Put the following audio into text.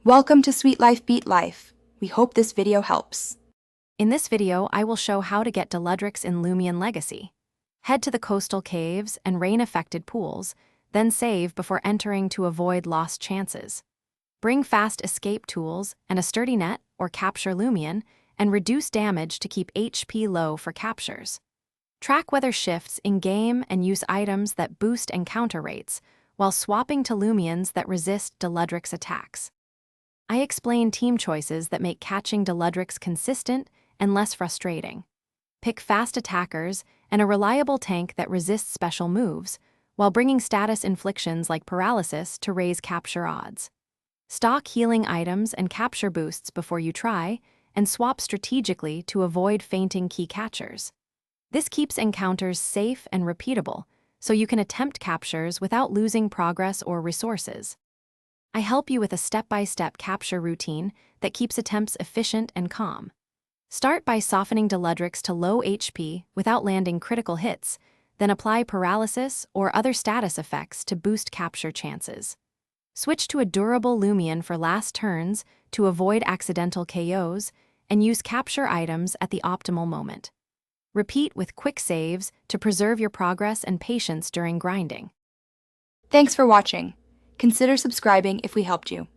Welcome to Sweet Life Beat Life. We hope this video helps. In this video, I will show how to get Deludrix in Loomian Legacy. Head to the coastal caves and rain-affected pools, then save before entering to avoid lost chances. Bring fast escape tools and a sturdy net or capture Loomian, and reduce damage to keep HP low for captures. Track weather shifts in-game and use items that boost encounter rates, while swapping to Loomians that resist Deludrix attacks. I explain team choices that make catching Deludrix consistent and less frustrating. Pick fast attackers and a reliable tank that resists special moves, while bringing status inflictions like paralysis to raise capture odds. Stock healing items and capture boosts before you try, and swap strategically to avoid fainting key catchers. This keeps encounters safe and repeatable, so you can attempt captures without losing progress or resources. I help you with a step-by-step capture routine that keeps attempts efficient and calm. Start by softening Deludrix to low HP without landing critical hits, then apply paralysis or other status effects to boost capture chances. Switch to a durable Loomian for last turns to avoid accidental KOs, and use capture items at the optimal moment. Repeat with quick saves to preserve your progress and patience during grinding. Thanks for watching. Consider subscribing if we helped you.